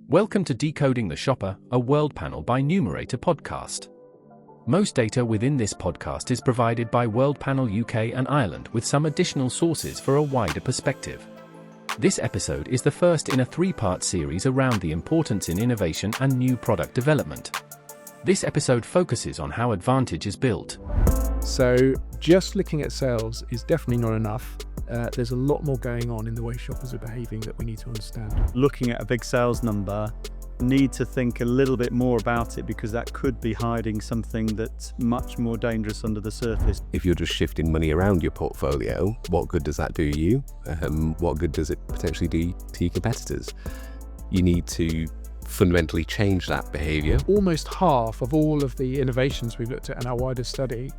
Welcome to Decoding the Shopper, a World Panel by Numerator podcast. Most data within this podcast is provided by World Panel UK and Ireland, with some additional sources for a wider perspective. This episode is the first in a three-part series around the importance in innovation and new product development. This episode focuses on how Advantage is built. So just looking at sales is definitely not enough. There's a lot more going on in the way shoppers are behaving that we need to understand. Looking at a big sales number, need to think a little bit more about it, because that could be hiding something that's much more dangerous under the surface. If you're just shifting money around your portfolio, what good does that do you? What good does it potentially do to your competitors? You need to fundamentally change that behaviour. Almost half of all of the innovations we've looked at in our wider study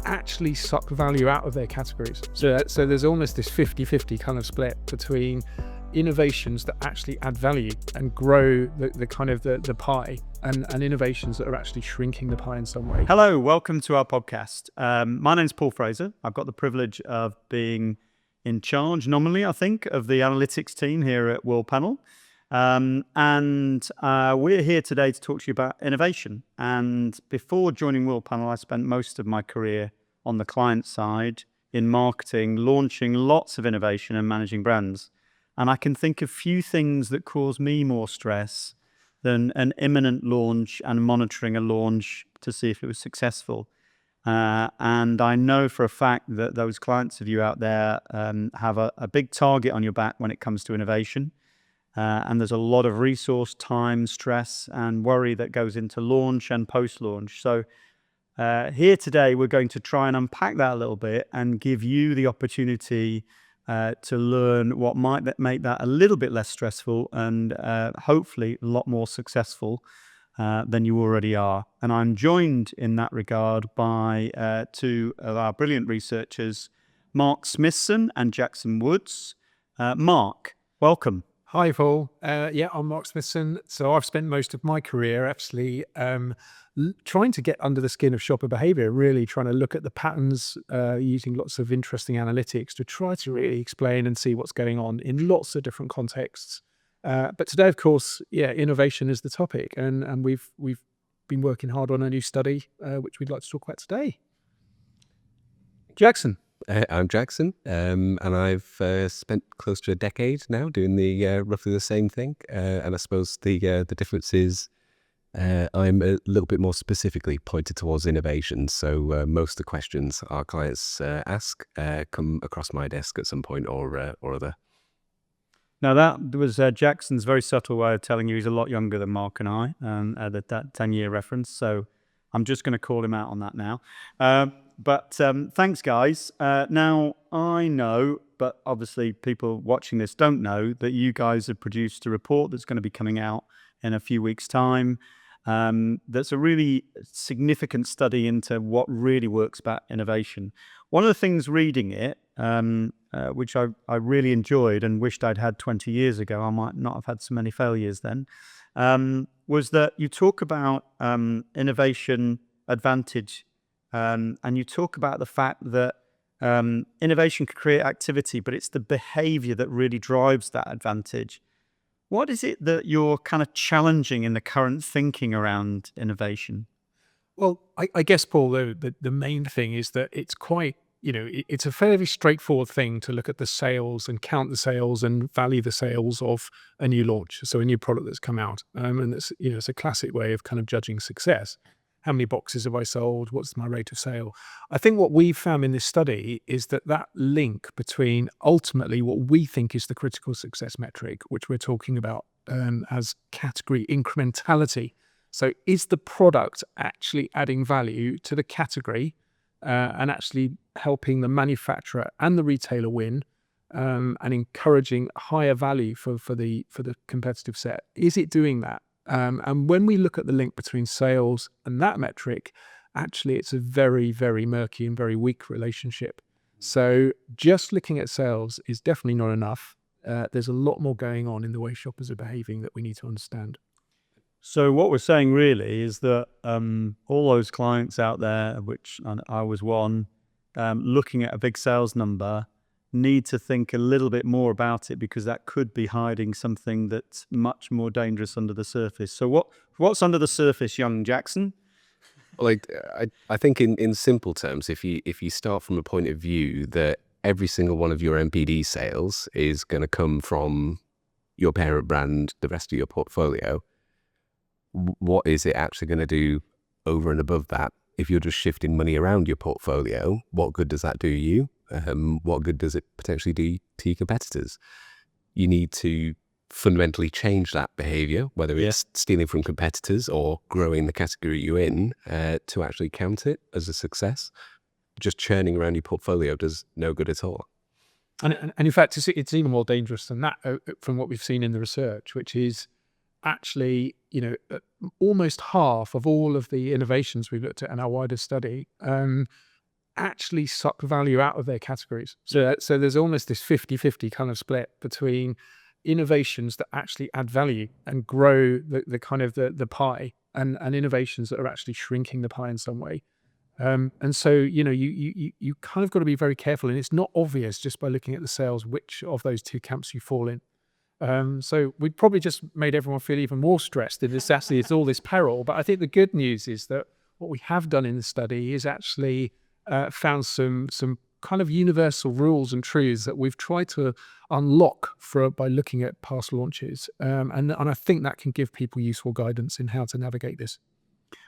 actually suck value out of their categories. So there's almost this 50-50 kind of split between innovations that actually add value and grow the pie, and innovations that are actually shrinking the pie in some way. Hello, welcome to our podcast. My name's Paul Fraser. I've got the privilege of being in charge, nominally, I think, of the analytics team here at World Panel. We're here today to talk to you about innovation. And before joining World Panel, I spent most of my career on the client side in marketing, launching lots of innovation and managing brands. And I can think of few things that cause me more stress than an imminent launch and monitoring a launch to see if it was successful. And I know for a fact that those clients of you out there have a big target on your back when it comes to innovation. And there's a lot of resource, time, stress, and worry that goes into launch and post-launch. So here today, we're going to try and unpack that a little bit and give you the opportunity to learn what might make that a little bit less stressful and hopefully a lot more successful than you already are. And I'm joined in that regard by two of our brilliant researchers, Mark Smithson and Jackson Woods. Mark, welcome. Hi, Paul. I'm Mark Smithson. So I've spent most of my career actually trying to get under the skin of shopper behavior, really trying to look at the patterns using lots of interesting analytics to try to really explain and see what's going on in lots of different contexts. But today, of course, innovation is the topic. And we've been working hard on a new study, which we'd like to talk about today. Jackson. I'm Jackson, and I've spent close to a decade now doing the roughly the same thing. And I suppose the difference is I'm a little bit more specifically pointed towards innovation. So most of the questions our clients ask come across my desk at some point or other. Now that was Jackson's very subtle way of telling you he's a lot younger than Mark and I, that 10-year reference. So I'm just going to call him out on that now. But thanks, guys. Now, I know, but obviously people watching this don't know, that you guys have produced a report that's going to be coming out in a few weeks' time. That's a really significant study into what really works about innovation. One of the things reading it, which I really enjoyed and wished I'd had 20 years ago, I might not have had so many failures then, was that you talk about innovation advantage. And you talk about the fact that innovation can create activity, but it's the behavior that really drives that advantage. What is it that you're kind of challenging in the current thinking around innovation? Well, I guess, Paul, the main thing is that it's quite, it's a fairly straightforward thing to look at the sales and count the sales and value the sales of a new launch, so a new product that's come out. And it's, it's a classic way of kind of judging success. How many boxes have I sold? What's my rate of sale? I think what we've found in this study is that link between ultimately what we think is the critical success metric, which we're talking about as category incrementality. So is the product actually adding value to the category and actually helping the manufacturer and the retailer win and encouraging higher value for the competitive set? Is it doing that? And when we look at the link between sales and that metric, actually it's a very, very murky and very weak relationship. So just looking at sales is definitely not enough. There's a lot more going on in the way shoppers are behaving that we need to understand. So what we're saying really is that all those clients out there, which I was one, looking at a big sales number, need to think a little bit more about it, because that could be hiding something that's much more dangerous under the surface. So what's under the surface, young Jackson? Like, I think in simple terms, if you start from a point of view that every single one of your MPD sales is going to come from your parent brand, the rest of your portfolio, what is it actually going to do over and above that? If you're just shifting money around your portfolio, what good does that do you? What good does it potentially do to your competitors? You need to fundamentally change that behavior, whether it's stealing from competitors or growing the category you're in, to actually count it as a success. Just churning around your portfolio does no good at all. And in fact, it's even more dangerous than that, from what we've seen in the research, which is actually, almost half of all of the innovations we've looked at in our wider study actually suck value out of their categories. So there's almost this 50-50 kind of split between innovations that actually add value and grow the kind of the pie, and innovations that are actually shrinking the pie in some way. And so, you kind of got to be very careful, and it's not obvious just by looking at the sales which of those two camps you fall in. So we probably just made everyone feel even more stressed that it's all this peril. But I think the good news is that what we have done in the study is actually found some kind of universal rules and truths that we've tried to unlock by looking at past launches. And I think that can give people useful guidance in how to navigate this.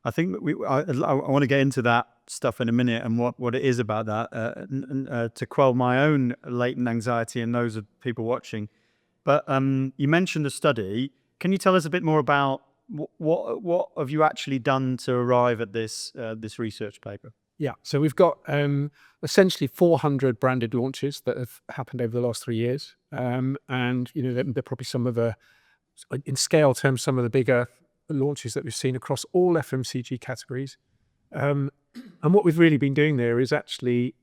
I think I want to get into that stuff in a minute, and what it is about that, to quell my own latent anxiety and those of people watching. But you mentioned the study. Can you tell us a bit more about what have you actually done to arrive at this research paper? Yeah, so we've got essentially 400 branded launches that have happened over the last 3 years. And, they're probably some of the, in scale terms, some of the bigger launches that we've seen across all FMCG categories. And what we've really been doing there is actually,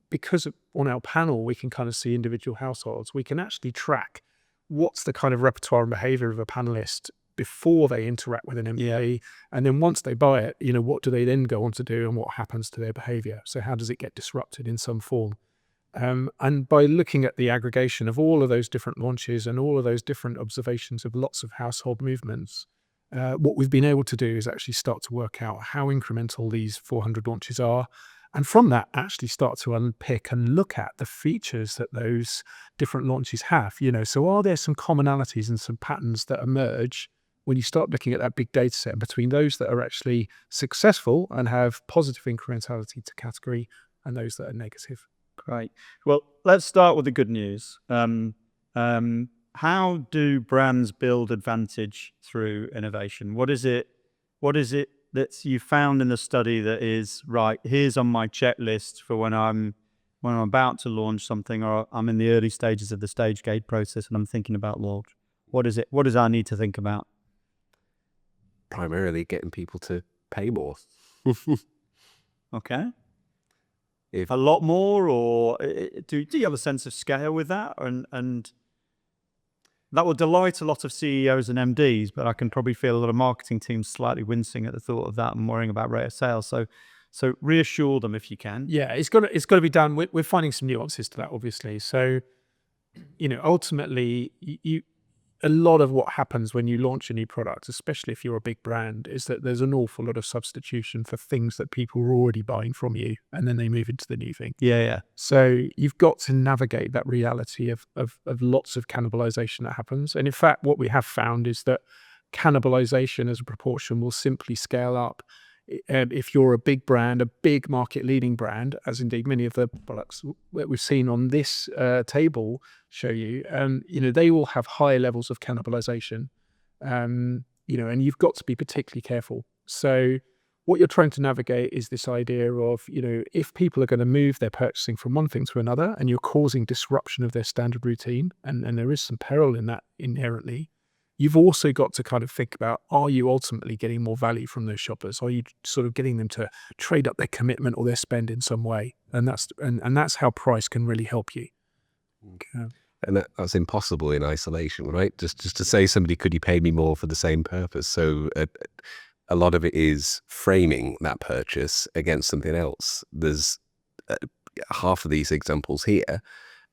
because on our panel, we can kind of see individual households, we can actually track what's the kind of repertoire and behavior of a panelist before they interact with an MPD. And then once they buy it, what do they then go on to do, and what happens to their behavior? So how does it get disrupted in some form? And by looking at the aggregation of all of those different launches and all of those different observations of lots of household movements, what we've been able to do is actually start to work out how incremental these 400 launches are. And from that, actually start to unpick and look at the features that those different launches have. So are there some commonalities and some patterns that emerge when you start looking at that big data set between those that are actually successful and have positive incrementality to category and those that are negative? Great. Well, let's start with the good news. How do brands build advantage through innovation? What is it that you found in the study that is right? Here's on my checklist for when I'm about to launch something, or I'm in the early stages of the stage gate process and I'm thinking about launch. What is it? What does I need to think about? Primarily getting people to pay more. Okay. A lot more, or do you have a sense of scale with that? And that will delight a lot of CEOs and MDs, but I can probably feel a lot of marketing teams slightly wincing at the thought of that and worrying about rate of sales. So reassure them if you can. Yeah, it's got to be done. We're finding some nuances to that, obviously. So, ultimately, a lot of what happens when you launch a new product, especially if you're a big brand, is that there's an awful lot of substitution for things that people are already buying from you, and then they move into the new thing. Yeah. So you've got to navigate that reality of lots of cannibalization that happens. And in fact, what we have found is that cannibalization as a proportion will simply scale up. If you're a big brand, a big market leading brand, as indeed many of the products that we've seen on this table show you, they will have high levels of cannibalization, and you've got to be particularly careful. So what you're trying to navigate is this idea of, if people are going to move their purchasing from one thing to another and you're causing disruption of their standard routine, and there is some peril in that inherently, you've also got to kind of think about, are you ultimately getting more value from those shoppers? Are you sort of getting them to trade up their commitment or their spend in some way? And that's how price can really help you. Okay. And that's impossible in isolation, right? Just to say somebody, could you pay me more for the same purpose? So a lot of it is framing that purchase against something else. There's half of these examples here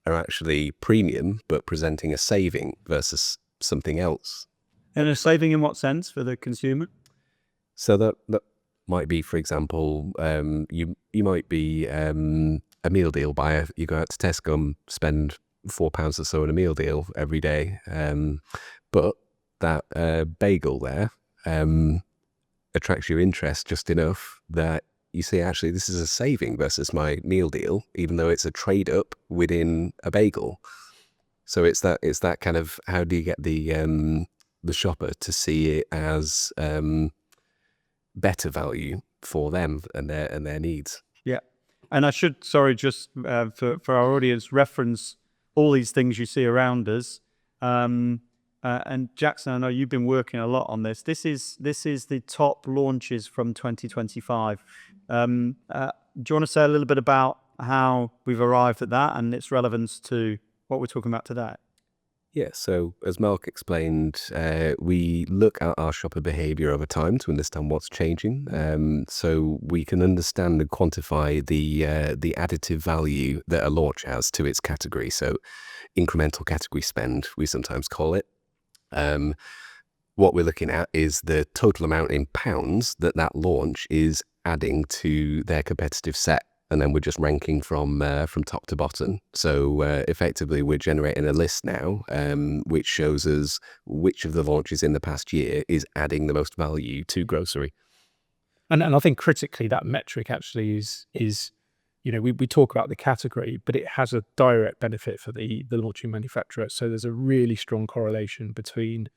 are actually premium, but presenting a saving versus something else. And a saving in what sense for the consumer? So that might be, for example, you might be a meal deal buyer. You go out to Tesco and spend £4 or so on a meal deal every day. But that bagel there attracts your interest just enough that you say, actually, this is a saving versus my meal deal, even though it's a trade up within a bagel. So it's that kind of, how do you get the shopper to see it as better value for them and their needs. Yeah. And I should, just for our audience, reference all these things you see around us. And Jackson, I know you've been working a lot on this. This is the top launches from 2025. Do you want to say a little bit about how we've arrived at that and its relevance to what we're talking about today? Yeah, so as Mark explained, we look at our shopper behavior over time to understand what's changing, so we can understand and quantify the additive value that a launch has to its category. So incremental category spend, we sometimes call it. What we're looking at is the total amount in pounds that launch is adding to their competitive set. And then we're just ranking from top to bottom. So effectively, we're generating a list now, which shows us which of the launches in the past year is adding the most value to grocery. And I think critically, that metric actually is we talk about the category, but it has a direct benefit for the launching manufacturer. So there's a really strong correlation between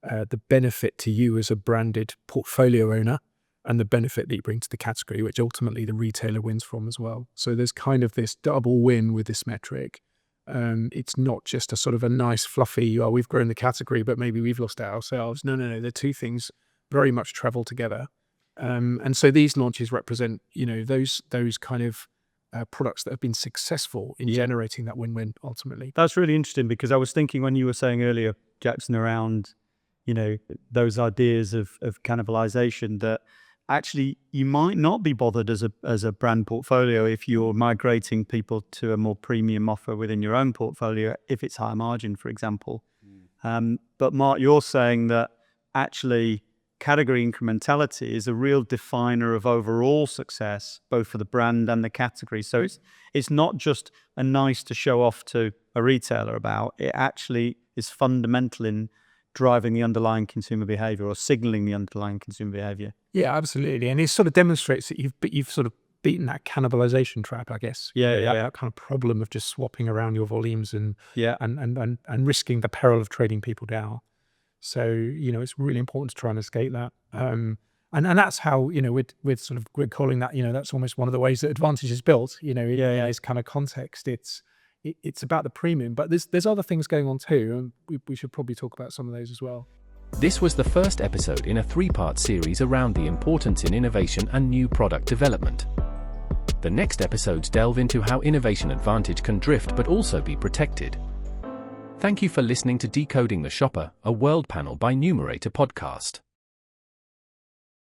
the benefit to you as a branded portfolio owner and the benefit that you bring to the category, which ultimately the retailer wins from as well. So there's kind of this double win with this metric. It's not just a sort of a nice fluffy, we've grown the category, but maybe we've lost out ourselves. No. The two things very much travel together. And so these launches represent, those kind of products that have been successful in generating that win-win ultimately. That's really interesting, because I was thinking when you were saying earlier, Jackson, around, those ideas of cannibalization, that actually you might not be bothered as a brand portfolio if you're migrating people to a more premium offer within your own portfolio, if it's higher margin, for example. But Mark, you're saying that actually category incrementality is a real definer of overall success, both for the brand and the category. So it's not just a nice to show off to a retailer about, it actually is fundamental in driving the underlying consumer behavior or signaling the underlying consumer behavior. Yeah, absolutely. And it sort of demonstrates that you've sort of beaten that cannibalization trap, I guess. That kind of problem of just swapping around your volumes and risking the peril of trading people down. So, it's really important to try and escape that. And that's how, we're calling that, that's almost one of the ways that Advantage is built, in this kind of context. It's about the premium, but there's other things going on too, and we should probably talk about some of those as well. This was the first episode in a 3-part series around the importance in innovation and new product development. The next episodes delve into how innovation advantage can drift but also be protected. Thank you for listening to Decoding the Shopper, a World Panel by Numerator podcast.